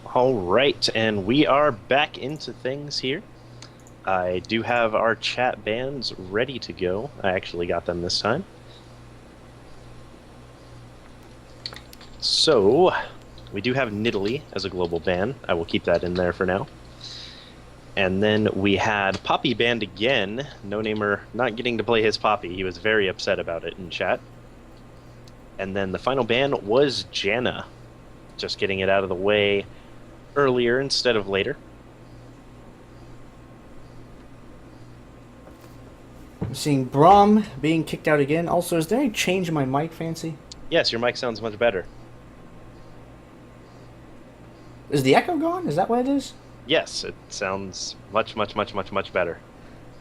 All right, and we are back into things here. I do have our chat bands ready to go. I actually got them this time. So, we do have Nidalee as a global ban. I will keep that in there for now. And then we had Poppy banned again. No Namer not getting to play his Poppy. He was very upset about it in chat. And then the final ban was Janna. Just getting it out of the way earlier instead of later. I'm seeing Brom being kicked out again. Also, is there any change in my mic, Fancy? Yes, your mic sounds much better. Is the echo gone? Is that what it is? Yes, it sounds much better.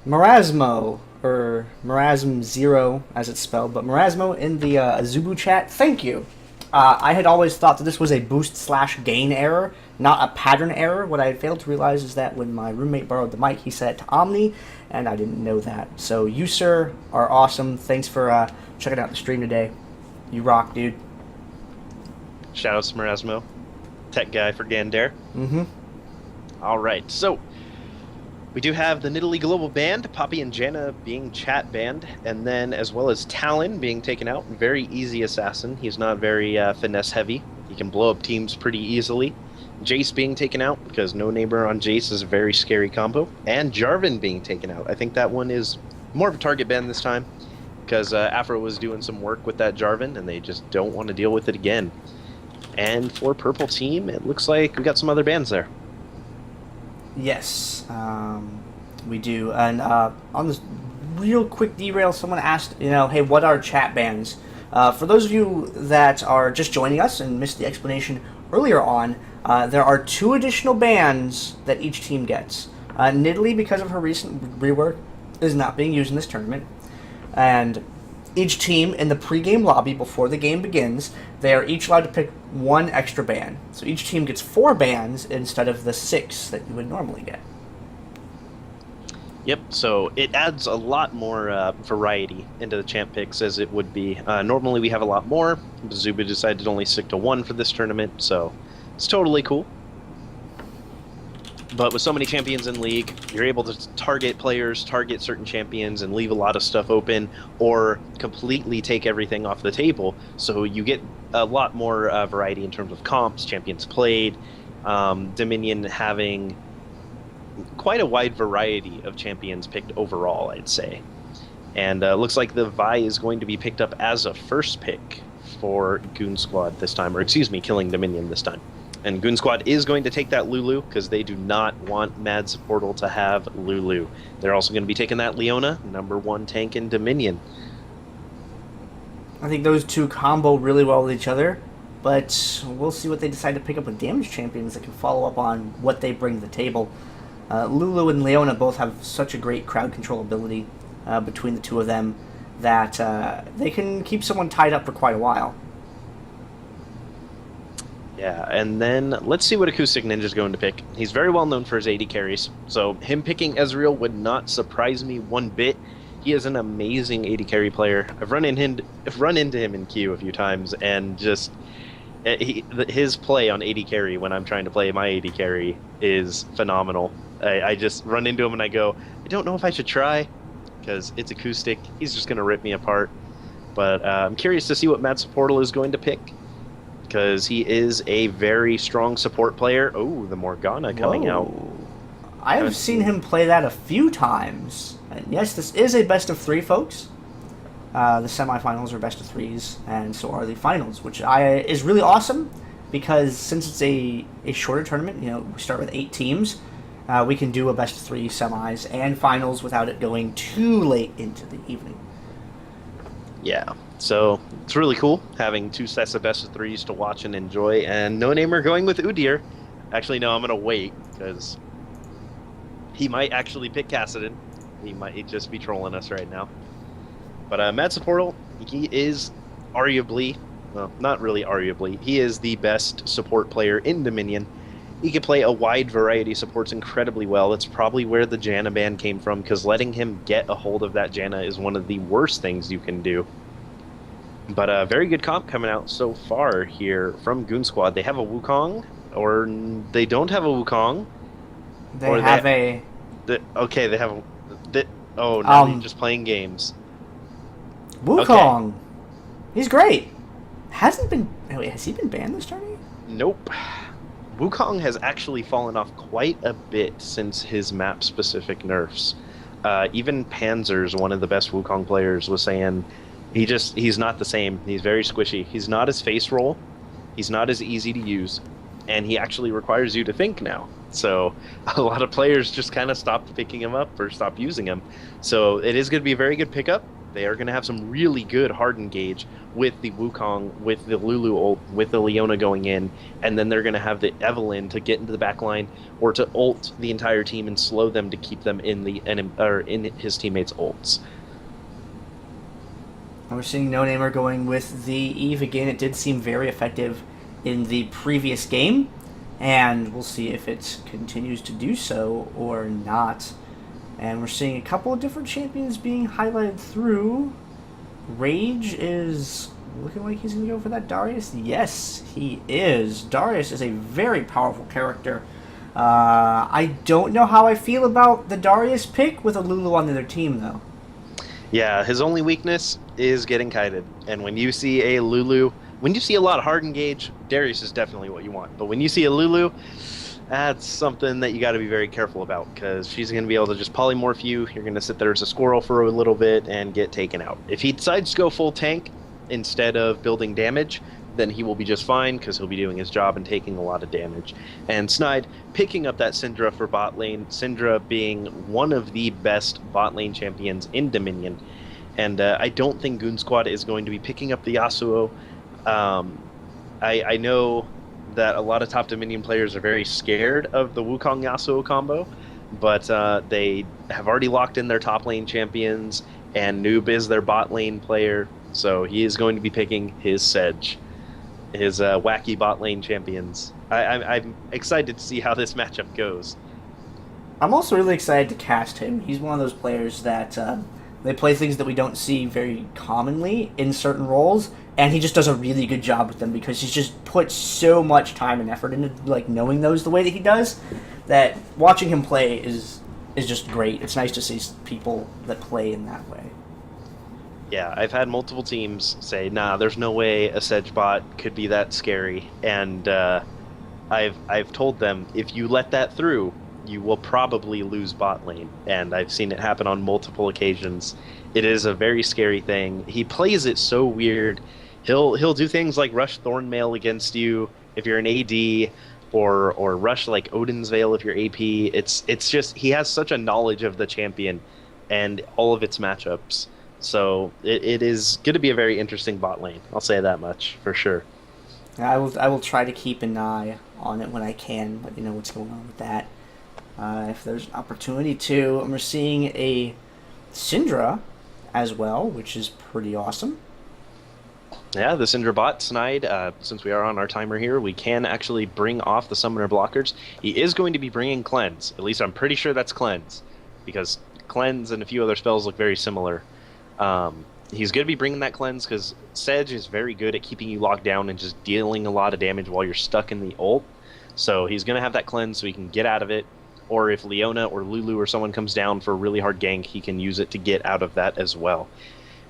Marasmo, or Marasm Zero as it's spelled, but Marasmo in the Azubu chat, thank you. I had always thought that this was a boost/gain error, not a pattern error. What I had failed to realize is that when my roommate borrowed the mic, he set it to Omni, and I didn't know that. So you, sir, are awesome. Thanks for checking out the stream today. You rock, dude. Shoutouts to Marasmo, tech guy for Gander. Mm-hmm. All right, so we do have the Nidalee Global Band, Poppy and Janna being chat banned, and then as well as Talon being taken out. Very easy assassin. He's not very finesse heavy. He can blow up teams pretty easily. Jace being taken out because no neighbor on Jace is a very scary combo, and Jarvan being taken out. I think that one is more of a target ban this time because Afro was doing some work with that Jarvan, and they just don't want to deal with it again. And for Purple Team, it looks like we got some other bans there. Yes, we do. And on this real quick derail, someone asked, hey, what are chat bans? For those of you that are just joining us and missed the explanation earlier on, there are 2 additional bans that each team gets. Nidalee, because of her recent rework, is not being used in this tournament. And each team in the pregame lobby before the game begins, they are each allowed to pick 1 extra ban. So each team gets 4 bans instead of the 6 that you would normally get. Yep, so it adds a lot more variety into the champ picks as it would be. Normally we have a lot more. Azubu decided to only stick to 1 for this tournament, so it's totally cool. But with so many champions in League, you're able to target players, target certain champions, and leave a lot of stuff open, or completely take everything off the table. So you get a lot more variety in terms of comps, champions played, Dominion having quite a wide variety of champions picked overall, I'd say. And looks like the Vi is going to be picked up as a first pick for Goon Squad this time, or excuse me, Killing Dominion this time. And Goon Squad is going to take that Lulu because they do not want Mads Portal to have Lulu. They're also going to be taking that Leona, #1 tank in Dominion. I think those 2 combo really well with each other, but we'll see what they decide to pick up with damage champions that can follow up on what they bring to the table. Lulu and Leona both have such a great crowd control ability between the 2 of them that they can keep someone tied up for quite a while. Yeah, and then let's see what Acoustic Ninja's going to pick. He's very well known for his AD carries, so him picking Ezreal would not surprise me one bit. He is an amazing AD carry player. I've run into him in queue a few times, and just his play on AD carry when I'm trying to play my AD carry is phenomenal. I just run into him and I go, I don't know if I should try, because it's Acoustic. He's just going to rip me apart. But I'm curious to see what Mads Portal is going to pick, because he is a very strong support player. Oh, the Morgana coming out. I have seen him play that a few times. And yes, this is a best of 3, folks. The semifinals are best of 3s, and so are the finals, which is really awesome, because since it's a shorter tournament, we start with 8 teams, we can do a best of 3 semis and finals without it going too late into the evening. Yeah, so it's really cool having 2 sets of best of 3s to watch and enjoy, and no namer going with Udyr. Actually, no, I'm going to wait, because he might actually pick Kassadin. He might just be trolling us right now. But Mads Portal, he is arguably, well, not really arguably, he is the best support player in Dominion. He can play a wide variety of supports incredibly well. That's probably where the Janna ban came from, because letting him get a hold of that Janna is one of the worst things you can do. But a very good comp coming out so far here from Goon Squad. They have a Wukong, or they don't have a Wukong, They or have a okay, they have they, oh, now you're um just playing games. Okay, Wukong. He's great. Hasn't been. Wait, has he been banned this tournament? nope. Wukong has actually fallen off quite a bit since his map-specific nerfs. Even Panzer's, one of the best Wukong players, was saying he's not the same. He's very squishy. He's not as face roll. He's not as easy to use, and he actually requires you to think now. So a lot of players just kind of stopped picking him up or stopped using him. So it is going to be a very good pickup. They are going to have some really good hard engage with the Wukong, with the Lulu ult, with the Leona going in, and then they're going to have the Evelynn to get into the back line or to ult the entire team and slow them to keep them in in his teammates' ults. And we're seeing No Namer going with the Eve again. It did seem very effective in the previous game, and we'll see if it continues to do so or not. And we're seeing a couple of different champions being highlighted through. Rage is looking like he's going to go for that Darius. Yes, he is. Darius is a very powerful character. I don't know how I feel about the Darius pick with a Lulu on the other team, though. Yeah, his only weakness is getting kited. And when you see a Lulu, when you see a lot of hard engage, Darius is definitely what you want. But when you see a Lulu, that's something that you got to be very careful about, because she's going to be able to just polymorph you. You're going to sit there as a squirrel for a little bit and get taken out. If he decides to go full tank instead of building damage, then he will be just fine, because he'll be doing his job and taking a lot of damage. And Snide picking up that Syndra for bot lane, Syndra being one of the best bot lane champions in Dominion. And I don't think Goon Squad is going to be picking up the Yasuo. I know that a lot of top Dominion players are very scared of the Wukong Yasuo combo, but they have already locked in their top lane champions, and Noob is their bot lane player, so he is going to be picking his Sedge, his wacky bot lane champions. I'm excited to see how this matchup goes. I'm also really excited to cast him. He's one of those players that they play things that we don't see very commonly in certain roles, and he just does a really good job with them because he's just put so much time and effort into like knowing those the way that he does, that watching him play is just great. It's nice to see people that play in that way. Yeah, I've had multiple teams say, nah, there's no way a Sedge bot could be that scary, and I've told them, if you let that through, you will probably lose bot lane, and I've seen it happen on multiple occasions. It is a very scary thing. He plays it so weird. He'll do things like rush Thornmail against you if you're an AD, or rush like Odin's Veil if you're AP. It's just, he has such a knowledge of the champion and all of its matchups. So it is going to be a very interesting bot lane. I'll say that much for sure. I will try to keep an eye on it when I can, let you know what's going on with that. If there's an opportunity to. And we're seeing a Syndra as well, which is pretty awesome. Yeah, the Syndra bot, Snide, since we are on our timer here, we can actually bring off the summoner blockers. He is going to be bringing Cleanse. At least I'm pretty sure that's Cleanse, because Cleanse and a few other spells look very similar. He's going to be bringing that Cleanse because Sedge is very good at keeping you locked down and just dealing a lot of damage while you're stuck in the ult. So he's going to have that Cleanse so he can get out of it. Or if Leona or Lulu or someone comes down for a really hard gank, he can use it to get out of that as well.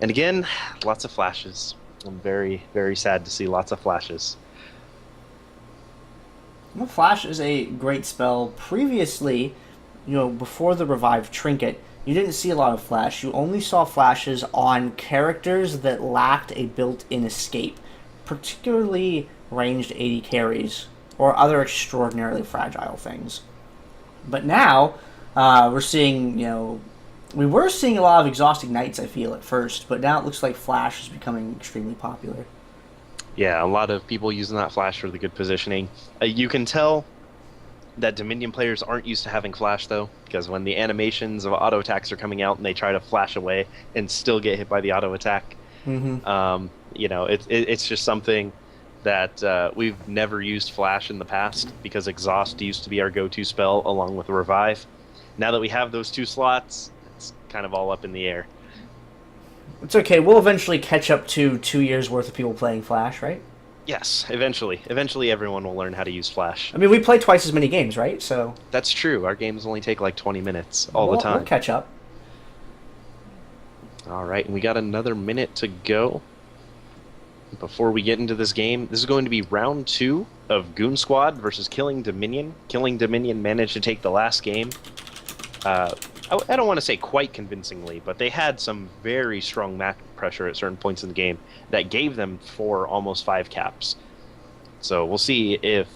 And again, lots of flashes. I'm very, very sad to see lots of flashes. Well, Flash is a great spell. Previously, before the Revive Trinket, you didn't see a lot of Flash. You only saw flashes on characters that lacked a built-in escape, particularly ranged AD carries or other extraordinarily fragile things. But now, we're seeing, we were seeing a lot of Exhausting Knights, I feel, at first, but now it looks like Flash is becoming extremely popular. Yeah, a lot of people using that Flash for the good positioning. You can tell that Dominion players aren't used to having Flash, though, because when the animations of auto attacks are coming out and they try to flash away and still get hit by the auto attack, it's just something that we've never used Flash in the past, because Exhaust used to be our go-to spell along with Revive. Now that we have those two slots, it's kind of all up in the air. It's okay. We'll eventually catch up to 2 years worth of people playing Flash, right? Yes, eventually. Eventually everyone will learn how to use Flash. I mean, we play twice as many games, right? So That's true. Our games only take like 20 minutes all the we'll time. catch up. All right, and we got another minute to go before we get into this game. This is going to be round 2 of Goon Squad versus Killing Dominion. Killing Dominion managed to take the last game. Uh, I don't want to say quite convincingly, but they had some very strong map pressure at certain points in the game that gave them 4, almost 5 caps. So we'll see if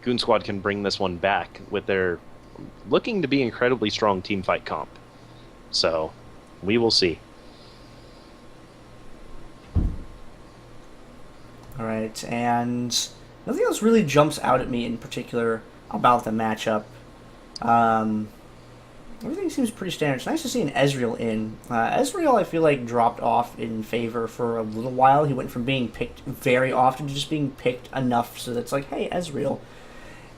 Goon Squad can bring this one back with their looking to be incredibly strong team fight comp. So we will see. All right, and nothing else really jumps out at me in particular about the matchup. Everything seems pretty standard. It's nice to see an Ezreal in. Ezreal, I feel like, dropped off in favor for a little while. He went from being picked very often to just being picked enough so that's like, hey, Ezreal.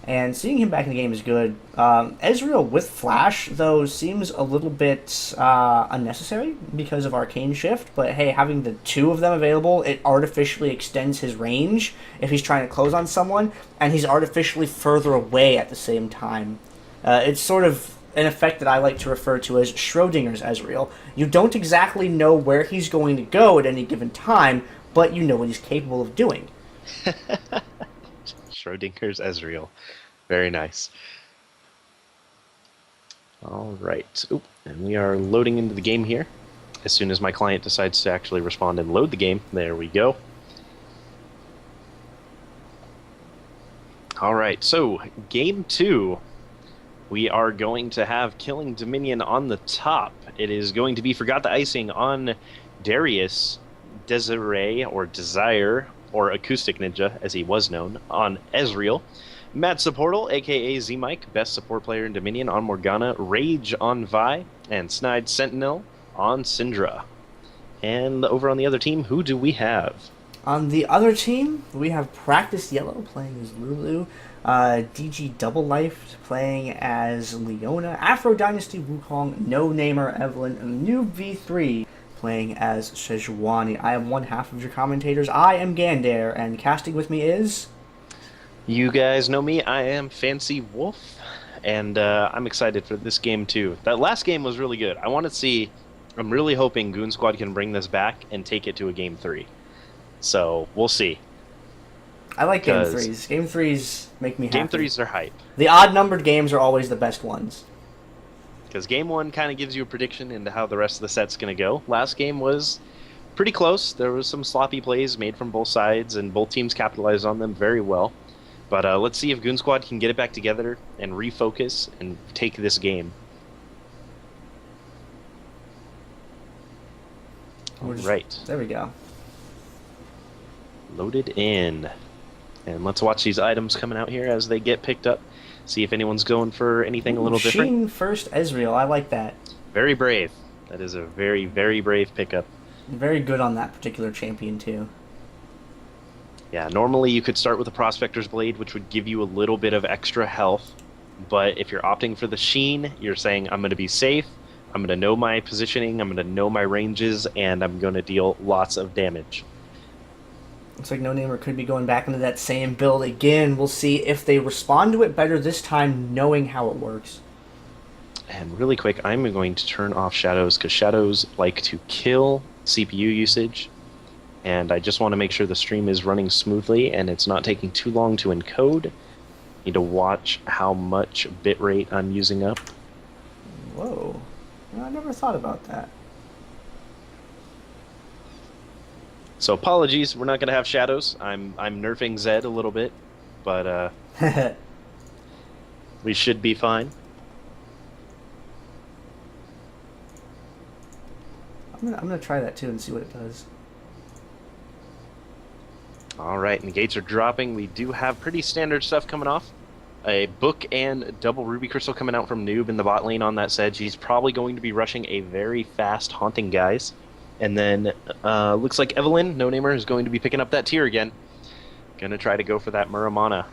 And seeing him back in the game is good. Ezreal with Flash, though, seems a little bit unnecessary because of Arcane Shift. But hey, having the 2 of them available, it artificially extends his range if he's trying to close on someone, and he's artificially further away at the same time. It's sort of an effect that I like to refer to as Schrodinger's Ezreal. You don't exactly know where he's going to go at any given time, but you know what he's capable of doing. Schrodinger's Ezreal. Very nice. All right. Oop, and we are loading into the game here. As soon as my client decides to actually respond and load the game, there we go. All right, so game 2. We are going to have Killing Dominion on the top. It is going to be Forgot the Icing on Darius, Desiree, or Desire, or Acoustic Ninja, as he was known, on Ezreal. Matt Supportal, a.k.a. Z-Mike, best support player in Dominion, on Morgana. Rage on Vi, and Snide Sentinel on Syndra. And over on the other team, who do we have? On the other team, we have Practice Yellow playing as Lulu, DG Double Life playing as Leona, Afro Dynasty Wukong, No Namer Evelyn, and New V3 playing as Sejuani. I am one half of your commentators. I am Gander, and casting with me is... You guys know me. I am Fancy Wolf, and I'm excited for this game too. That last game was really good. I want to see... I'm really hoping Goon Squad can bring this back and take it to a game 3. So, we'll see. I like game 3s. Game 3s make me happy. Game 3s are hype. The odd-numbered games are always the best ones. Because game 1 kind of gives you a prediction into how the rest of the set's going to go. Last game was pretty close. There was some sloppy plays made from both sides, and both teams capitalized on them very well. But let's see if Goon Squad can get it back together and refocus and take this game. All right. There we go. Loaded in. And let's watch these items coming out here as they get picked up. See if anyone's going for anything a little different. Sheen first Ezreal. I like that. Very brave. That is a very, very brave pickup. Very good on that particular champion, too. Yeah, normally you could start with a Prospector's Blade, which would give you a little bit of extra health. But if you're opting for the Sheen, you're saying, I'm going to be safe, I'm going to know my positioning, I'm going to know my ranges, and I'm going to deal lots of damage. Looks like No Namer could be going back into that same build again. We'll see if they respond to it better this time, knowing how it works. And really quick, I'm going to turn off shadows, because shadows like to kill CPU usage. And I just want to make sure the stream is running smoothly and it's not taking too long to encode. Need to watch how much bitrate I'm using up. Whoa. I never thought about that. So apologies, we're not going to have shadows. I'm nerfing Zed a little bit, but we should be fine. I'm gonna try that too and see what it does. All right, and the gates are dropping. We do have pretty standard stuff coming off. A book and double ruby crystal coming out from Noob in the bot lane on that Sedge. He's probably going to be rushing a very fast Haunting Guys. And then looks like Evelyn, No Namer, is going to be picking up that tier again. Gonna try to go for that Muramana.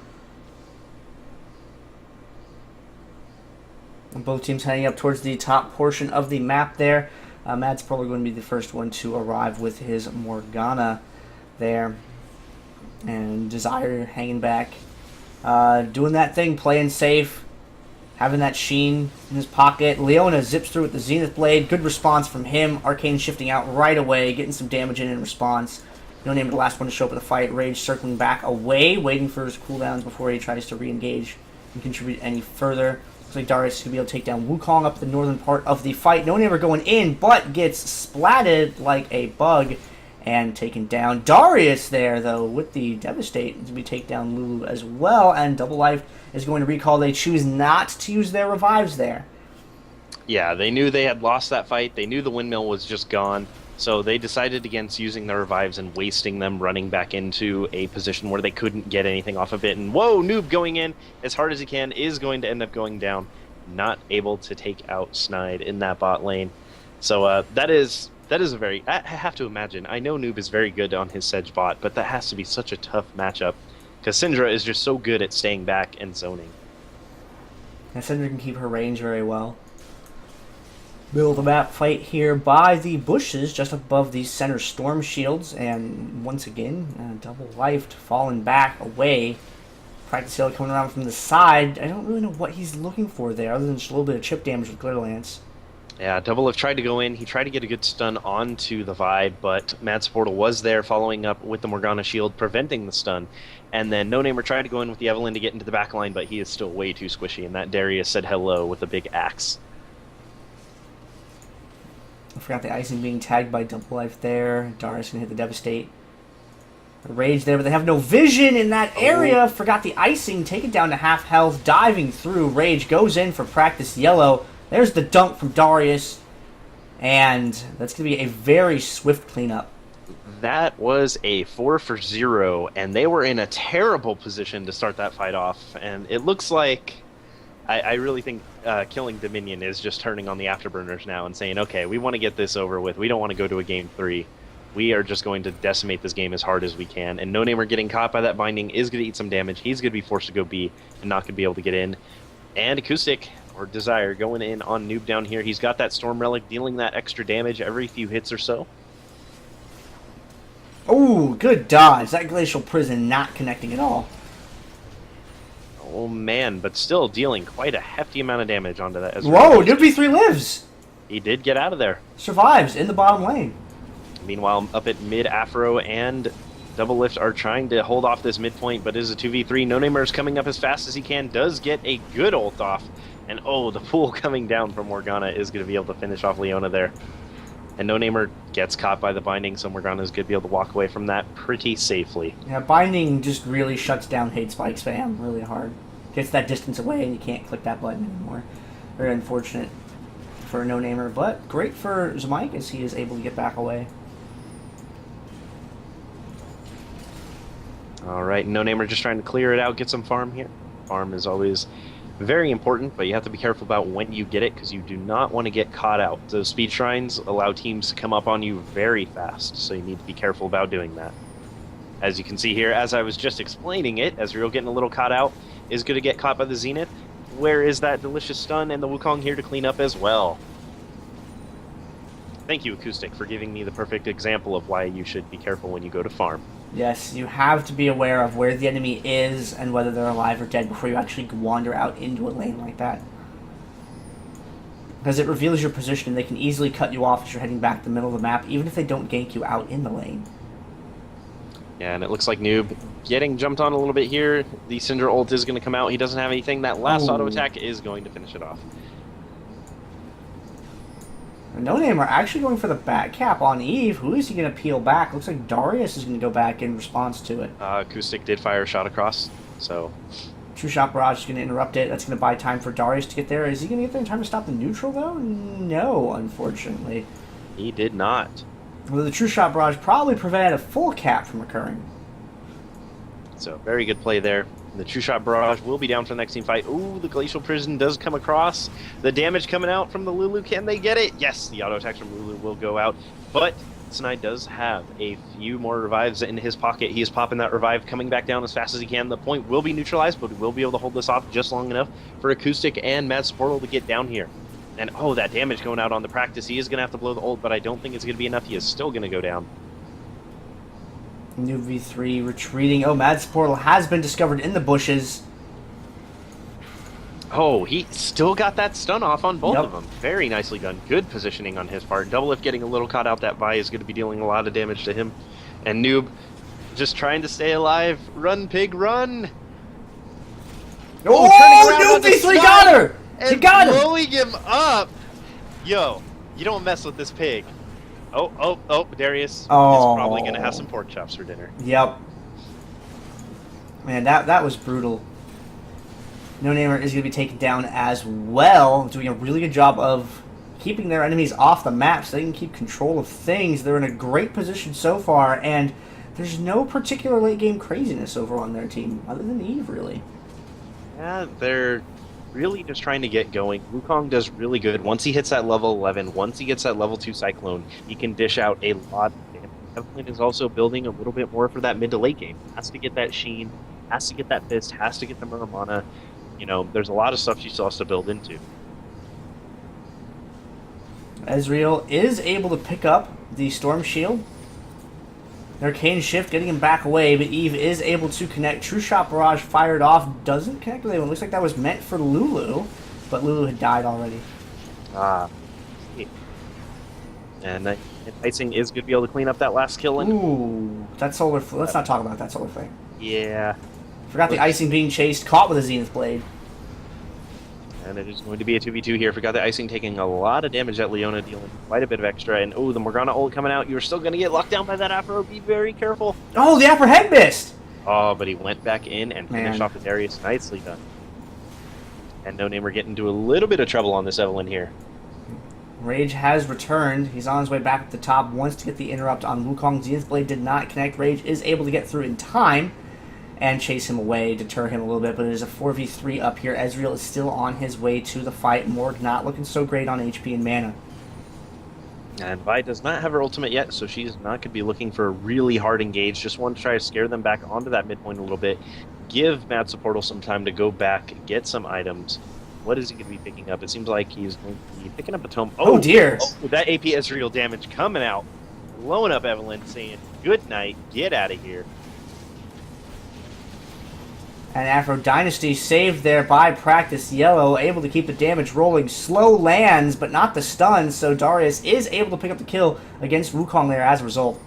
Both teams heading up towards the top portion of the map there. Matt's probably going to be the first one to arrive with his Morgana there. And Desire hanging back. Doing that thing, playing safe. Having that Sheen in his pocket. Leona zips through with the Zenith Blade. Good response from him. Arcane shifting out right away. Getting some damage in response. No Name, the last one to show up at the fight. Rage circling back away. Waiting for his cooldowns before he tries to re-engage and contribute any further. Looks like Darius is going to be able to take down Wukong up the northern part of the fight. No Name going in, but gets splatted like a bug and taken down. Darius there, though, with the Devastate to be take down Lulu as well. And Double Life is going to recall. They choose not to use their revives there. Yeah, they knew they had lost that fight. They knew the windmill was just gone. So they decided against using their revives and wasting them, running back into a position where they couldn't get anything off of it. And whoa, Noob going in as hard as he can is going to end up going down. Not able to take out Snide in that bot lane. So that is a very... I have to imagine. I know Noob is very good on his Sedge bot, but that has to be such a tough matchup. Because Syndra is just so good at staying back and zoning. And Syndra can keep her range very well. Middle of the map fight here by the bushes just above the center storm shields, and once again Double Lifed falling back away. Practice Hill coming around from the side. I don't really know what he's looking for there other than just a little bit of chip damage with Glitter Lance. Yeah, Double Lift tried to go in. He tried to get a good stun onto the Vibe, but Mad's Portal was there following up with the Morgana shield, preventing the stun. And then No Namer tried to go in with the Evelynn to get into the back line, but he is still way too squishy, and that Darius said hello with a big axe. I forgot the icing being tagged by Double Life there. Darius gonna hit the Devastate. The Rage there, but they have no vision in that area. Forgot the icing. Take it down to half health. Diving through. Rage goes in for Practice Yellow. There's the dunk from Darius. And that's going to be a very swift cleanup. That was a 4 for 0, and they were in a terrible position to start that fight off. And it looks like... I really think killing Dominion is just turning on the afterburners now and saying, okay, we want to get this over with. We don't want to go to a game 3. We are just going to decimate this game as hard as we can. And No Namer getting caught by that binding is going to eat some damage. He's going to be forced to go B and not going to be able to get in. And Acoustic, or Desire, going in on Noob down here. He's got that Storm Relic, dealing that extra damage every few hits or so. Oh, good dodge. That Glacial Prison not connecting at all. Oh man, but still dealing quite a hefty amount of damage onto that. Whoa, Noob 3 lives! He did get out of there. Survives in the bottom lane. Meanwhile, up at mid, Afro and Double Lift are trying to hold off this midpoint, but it is a 2v3. No Namer is coming up as fast as he can, does get a good ult off. And oh, the pool coming down from Morgana is going to be able to finish off Leona there. And No Namer gets caught by the binding, so Morgana is going to be able to walk away from that pretty safely. Yeah, binding just really shuts down hate spike spam really hard. Gets that distance away and you can't click that button anymore. Very unfortunate for No Namer, but great for Zmike as he is able to get back away. Alright, No Namer just trying to clear it out, get some farm here. Farm is always very important, but you have to be careful about when you get it because you do not want to get caught out. Those speed shrines allow teams to come up on you very fast, so you need to be careful about doing that. As you can see here, as I was just explaining it, Ezreal getting a little caught out is going to get caught by the Zenith. Where is that delicious stun and the Wukong here to clean up as well? Thank you, Acoustic, for giving me the perfect example of why you should be careful when you go to farm. Yes, you have to be aware of where the enemy is and whether they're alive or dead before you actually wander out into a lane like that. Because it reveals your position and they can easily cut you off as you're heading back to the middle of the map, even if they don't gank you out in the lane. Yeah, and it looks like Noob getting jumped on a little bit here. The Syndra ult is going to come out. He doesn't have anything. That last auto attack is going to finish it off. No Name are actually going for the back cap on Eve. Who is he going to peel back? Looks like Darius is going to go back in response to it. Acoustic did fire a shot across, so... True Shot Barrage is going to interrupt it. That's going to buy time for Darius to get there. Is he going to get there in time to stop the neutral, though? No, unfortunately. He did not. Well, the True Shot Barrage probably prevented a full cap from occurring. So, very good play there. The True Shot Barrage will be down for the next team fight. Ooh, the Glacial Prison does come across. The damage coming out from the Lulu, can they get it? Yes, the auto attacks from Lulu will go out. But Snide does have a few more revives in his pocket. He is popping that revive, coming back down as fast as he can. The point will be neutralized, but we will be able to hold this off just long enough for Acoustic and Mad Sportal to get down here. And oh, that damage going out on the practice. He is going to have to blow the ult, but I don't think it's going to be enough. He is still going to go down. New V3 retreating. Oh, Mad's portal has been discovered in the bushes. Oh, he still got that stun off on both Yep. of them. Very nicely done. Good positioning on his part. Double Lift getting a little caught out. That Vi is going to be dealing a lot of damage to him. And Noob just trying to stay alive. Run, pig, run! Oh, New V3 got her! She got him! Blowing him up! Yo, you don't mess with this pig. Oh, Darius is probably going to have some pork chops for dinner. Yep. Man, that was brutal. No Namer is going to be taken down as well, doing a really good job of keeping their enemies off the map so they can keep control of things. They're in a great position so far, and there's no particular late game craziness over on their team, other than Eve, really. Yeah, they're really just trying to get going. Wukong does really good. Once he hits that level 11, once he gets that level 2 Cyclone, he can dish out a lot of damage. Evelyn is also building a little bit more for that mid to late game. Has to get that Sheen, has to get that Fist, has to get the Muramana. You know, there's a lot of stuff she still has to build into. Ezreal is able to pick up the Storm Shield. Arcane Shift getting him back away, but Eve is able to connect. True Shot Barrage fired off. Doesn't connect with anyone. Looks like that was meant for Lulu, but Lulu had died already. And Icing is going to be able to clean up that last kill. And Ooh, that solar... Let's not talk about that solar thing. yeah. Forgot the Icing being chased, caught with a Zenith Blade. And it is going to be a 2v2 here. Forgot the Icing taking a lot of damage at Leona, dealing quite a bit of extra. And oh, the Morgana ult coming out. You're still going to get locked down by that Afro. Be very careful. Oh, the upper head missed! Oh, but he went back in and finished Man. off with Darius. Nicely done. And No Name are getting into a little bit of trouble on this Evelyn here. Rage has returned. He's on his way back up the top. Wants to get the interrupt on Wukong. Zenith Blade did not connect. Rage is able to get through in time and chase him away, deter him a little bit, but it is a 4v3 up here. Ezreal is still on his way to the fight. Morg not looking so great on HP and mana. And Vi does not have her ultimate yet, so she's not going to be looking for a really hard engage. Just want to try to scare them back onto that midpoint a little bit. Give Mad Supportal some time to go back, get some items. What is he going to be picking up? It seems like he's going to be picking up a tome. Oh dear! Oh, that AP Ezreal damage coming out. Blowing up Evelyn, saying, good night, get out of here. And Afro Dynasty saved there by Practice Yellow, able to keep the damage rolling. Slow lands, but not the stun, so Darius is able to pick up the kill against Wukong there as a result.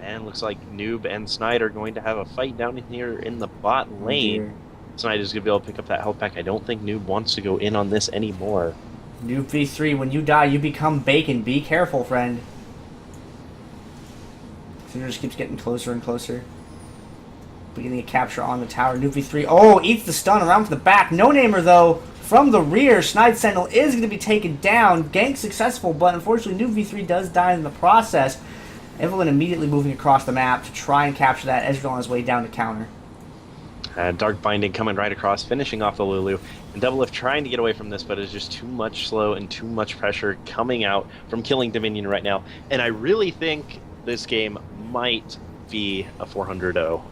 And looks like Noob and Snide are going to have a fight down in here in the bot lane. Snide is going to be able to pick up that health pack. I don't think Noob wants to go in on this anymore. Noob V3, when you die, you become bacon. Be careful, friend. Cinder just keeps getting closer and closer. Beginning a capture on the tower. Noob V3. Oh, eats the stun around to the back. No Namer, though, from the rear. Snide Sentinel is going to be taken down. Gank successful, but unfortunately, Noob V3 does die in the process. Evelyn immediately moving across the map to try and capture that. Ezreal on his way down to counter. Dark Binding coming right across, finishing off the Lulu. And Double Lift trying to get away from this, but it's just too much slow and too much pressure coming out from killing Dominion right now. And I really think this game might be a 400-0.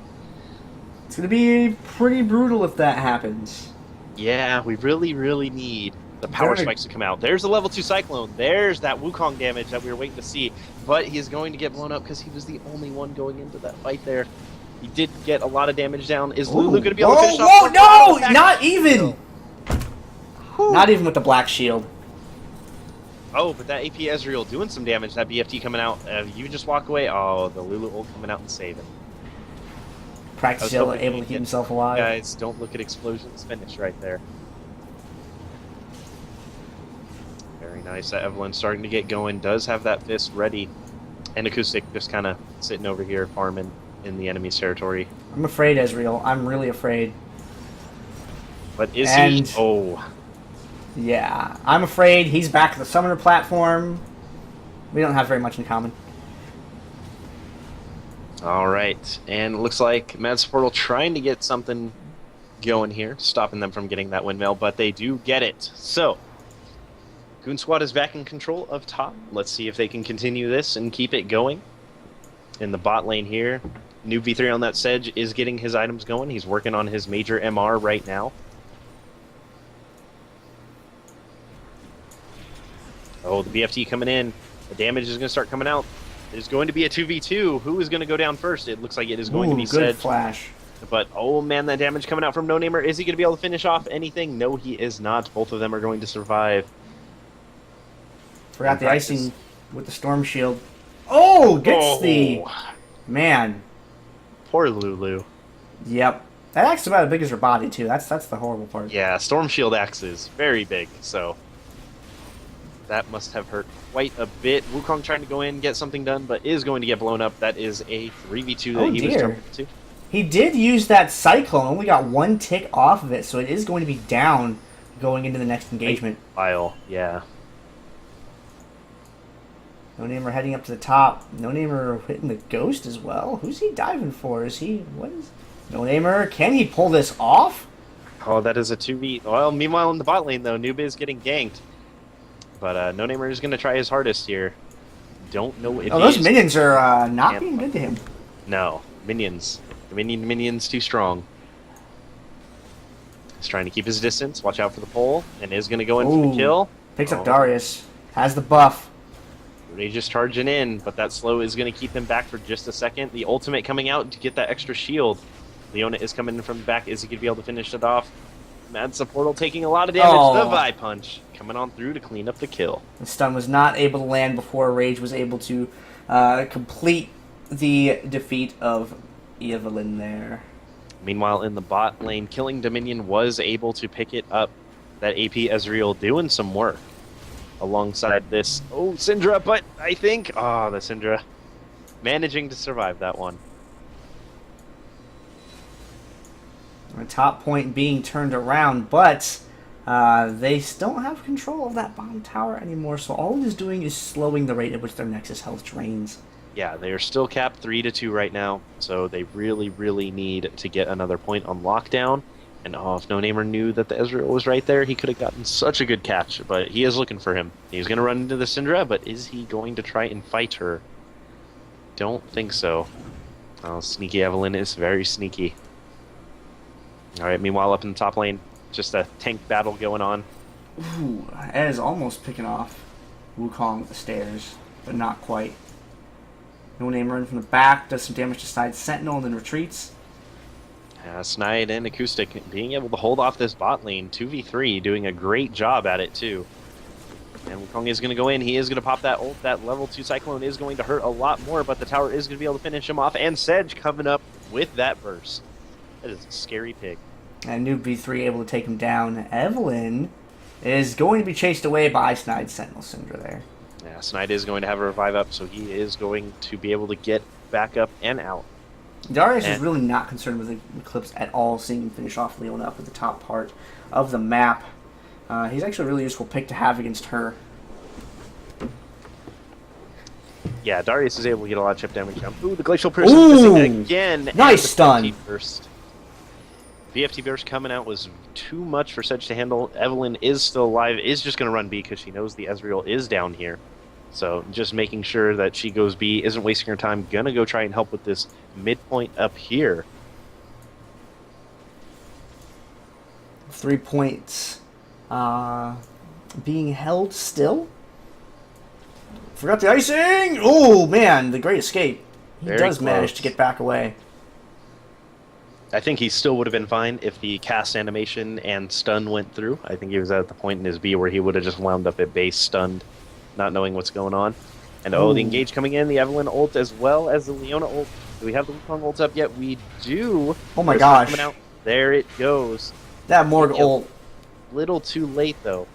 It's going to be pretty brutal if that happens. Yeah, we really, really need the power spikes to come out. There's the level 2 Cyclone. There's that Wukong damage that we were waiting to see. But he's going to get blown up because he was the only one going into that fight there. He did get a lot of damage down. Is Lulu going to be able to finish off? Oh, no! Not even! Not even with the black shield. Oh, but that AP Ezreal doing some damage. That BFT coming out. You just walk away. Oh, the Lulu ult coming out and saving. Practice Yellow able to keep himself alive. Guys, don't look at Explosion's finish right there. Very nice. That Evelyn's starting to get going. Does have that fist ready. And Acoustic just kind of sitting over here farming in the enemy's territory. I'm afraid, Ezreal. I'm really afraid. But is he? Oh. Yeah. I'm afraid he's back at the summoner platform. We don't have very much in common. All right, and it looks like Mad Supportal trying to get something going here, stopping them from getting that windmill, but they do get it. So, Goon Squad is back in control of top. Let's see if they can continue this and keep it going. In the bot lane here, Noob V3 on that Sedge is getting his items going. He's working on his major MR right now. Oh, the BFT coming in. The damage is going to start coming out. There's going to be a 2v2. Who is going to go down first? It looks like it is going to be good Sedge. flash. But, oh man, that damage coming out from No Namer. Is he going to be able to finish off anything? No, he is not. Both of them are going to survive. Forgot the icing with the Storm Shield. Oh, gets the... Man. Poor Lulu. Yep. That axe is about as big as her body, too. That's the horrible part. Yeah, Storm Shield axe is very big, so... That must have hurt quite a bit. Wukong trying to go in, get something done, but is going to get blown up. That is a 3v2 that he was jumping to. He did use that Cyclone, only got 1 tick off of it, so it is going to be down going into the next engagement. File, yeah. No Namer heading up to the top. No Namer hitting the Ghost as well. Who's he diving for? Is he... What is... No Namer, can he pull this off? Oh, that is a 2v... Well, meanwhile in the bot lane, though, Noob is getting ganked. But No Namer is going to try his hardest here. Don't know if those minions are not being good to him. No, minions. The minion's too strong. He's trying to keep his distance. Watch out for the pole. And is going to go in for the kill. Picks up Darius. Has the buff. Just charging in, but that slow is going to keep him back for just a second. The ultimate coming out to get that extra shield. Leona is coming in from the back. Is he going to be able to finish it off? Mad's Portal taking a lot of damage. The Vi Punch coming on through to clean up the kill. The stun was not able to land before Rage was able to complete the defeat of Evelyn there. Meanwhile, in the bot lane, Killing Dominion was able to pick it up. That AP Ezreal doing some work alongside this. Oh, Syndra, but I think... Oh, the Syndra managing to survive that one. The top point being turned around, but they still don't have control of that bottom tower anymore, so all it is doing is slowing the rate at which their Nexus health drains. Yeah, they are still capped 3-2 right now, so they really, really need to get another point on lockdown. And if No Namer knew that the Ezreal was right there, he could have gotten such a good catch, but he is looking for him. He's going to run into the Syndra, but is he going to try and fight her? Don't think so. Oh, sneaky Evelyn is very sneaky. Alright, meanwhile up in the top lane, just a tank battle going on. Ooh, Ez almost picking off Wukong at the stairs, but not quite. No Namer in from the back, does some damage to Side Sentinel, and then retreats. Snide and Acoustic being able to hold off this bot lane, 2v3, doing a great job at it too. And Wukong is going to go in, he is going to pop that ult, that level 2 Cyclone is going to hurt a lot more, but the tower is going to be able to finish him off, and Sedge coming up with that burst. That is a scary pig. And Noob V3 able to take him down. Evelyn is going to be chased away by Snide Sentinel Syndra there. Yeah, Snide is going to have a revive up, so he is going to be able to get back up and out. Darius is really not concerned with the Eclipse at all, seeing him finish off Leona up at the top part of the map. He's actually a really useful pick to have against her. Yeah, Darius is able to get a lot of chip damage down. Ooh, the Glacial Pierce is missing again. Nice stun. BFT burst coming out was too much for Sedge to handle. Evelyn is still alive, is just going to run B because she knows the Ezreal is down here. So just making sure that she goes B, isn't wasting her time. Gonna go try and help with this midpoint up here. 3 points being held still. Forgot the icing! Oh man, the great escape. He does manage to get back away. I think he still would have been fine if the cast animation and stun went through. I think he was at the point in his B where he would have just wound up at base stunned, not knowing what's going on. And the engage coming in, the Evelyn ult as well as the Leona ult. Do we have the Wukong ult up yet? We do. Oh my gosh. Coming out. There it goes. That Morg ult. Little too late though.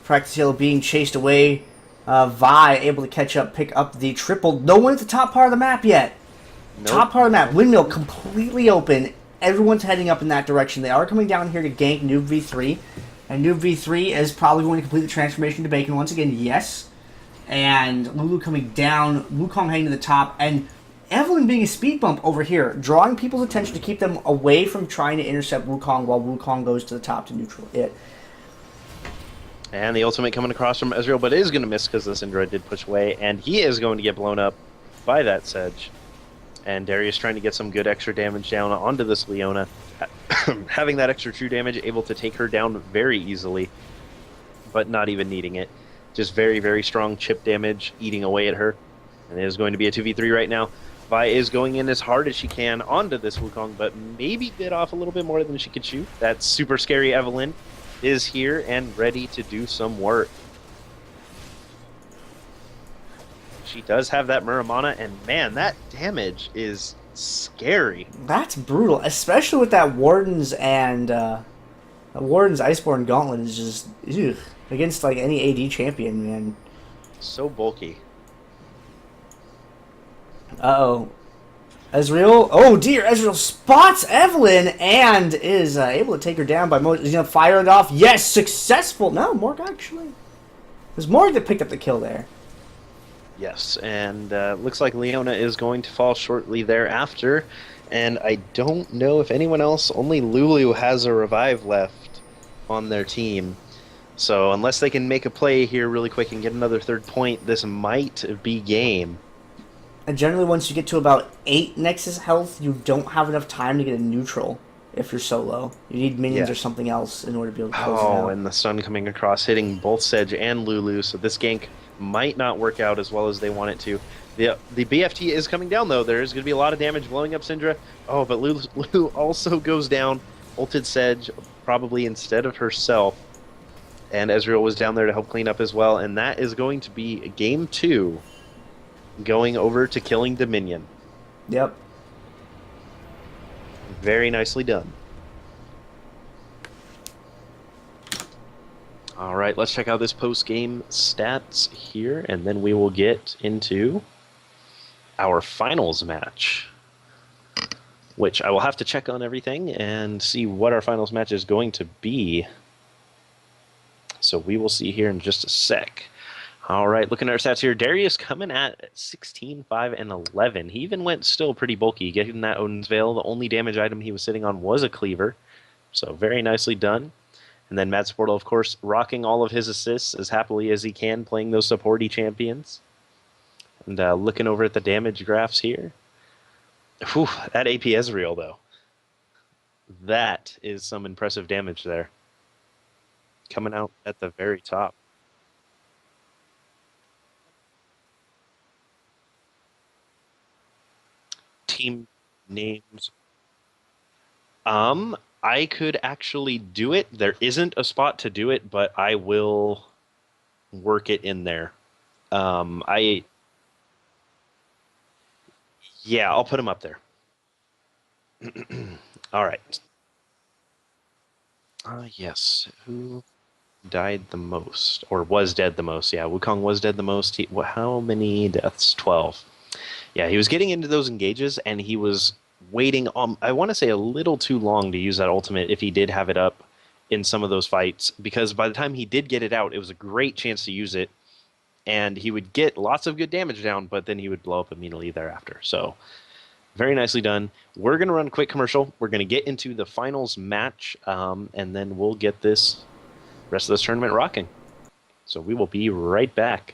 Practice Hill being chased away. Vi able to catch up, pick up the triple. No one at the top part of the map yet. Nope. Top part of the map, windmill completely open. Everyone's heading up in that direction. They are coming down here to gank Noob V3. And Noob V3 is probably going to complete the transformation to Bacon once again, yes. And Lulu coming down, Wukong heading to the top, and Evelyn being a speed bump over here, drawing people's attention to keep them away from trying to intercept Wukong while Wukong goes to the top to neutral it. And the ultimate coming across from Ezreal, but is going to miss because the Syndra did push away, and he is going to get blown up by that Sedge. And Darius trying to get some good extra damage down onto this Leona. Having that extra true damage, able to take her down very easily, but not even needing it. Just very, very strong chip damage eating away at her. And it is going to be a 2v3 right now. Vi is going in as hard as she can onto this Wukong, but maybe bit off a little bit more than she could chew. That super scary Evelynn is here and ready to do some work. She does have that Muramana, and man, that damage is scary. That's brutal, especially with that Warden's Iceborne Gauntlet is just against like any AD champion, man. So bulky. Uh-oh. Ezreal. Oh dear, Ezreal spots Evelynn and is able to take her down by He's gonna fire it off. Yes, successful. No, Morg actually. It was Morg that picked up the kill there. Yes, and looks like Leona is going to fall shortly thereafter. And I don't know if anyone else, only Lulu has a revive left on their team. So unless they can make a play here really quick and get another third point, this might be game. And generally, once you get to about 8 Nexus health, you don't have enough time to get a neutral if you're solo. You need minions or something else in order to be able to close it out. Oh, and the stun coming across, hitting both Sedge and Lulu, so this gank might not work out as well as they want it to. The BFT is coming down, though. There is going to be a lot of damage blowing up Syndra. Oh, but Lulu also goes down. Ulted Sedge, probably instead of herself. And Ezreal was down there to help clean up as well. And that is going to be game 2, going over to killing Dominion. Yep. Very nicely done. All right, let's check out this post-game stats here, and then we will get into our finals match, which I will have to check on everything and see what our finals match is going to be. So we will see here in just a sec. All right, looking at our stats here, Darius coming at 16, 5, and 11. He even went still pretty bulky, getting that Odin's Veil. The only damage item he was sitting on was a cleaver, so very nicely done. And then Matt Sportle, of course, rocking all of his assists as happily as he can, playing those supporty champions. And looking over at the damage graphs here. Whew, that AP Ezreal, though. That is some impressive damage there. Coming out at the very top. Team names. I could actually do it. There isn't a spot to do it, but I will work it in there. Yeah, I'll put them up there. All right. Yes. Who died the most, or was dead the most? Yeah, Wukong was dead the most. How many deaths? 12. Yeah, he was getting into those engages, and he was waiting on, I want to say, a little too long to use that ultimate if he did have it up in some of those fights, because by the time he did get it out, it was a great chance to use it, and he would get lots of good damage down, but then he would blow up immediately thereafter. So very nicely done. We're going to run a quick commercial. We're going to get into the finals match, and then we'll get this rest of this tournament rocking. So we will be right back.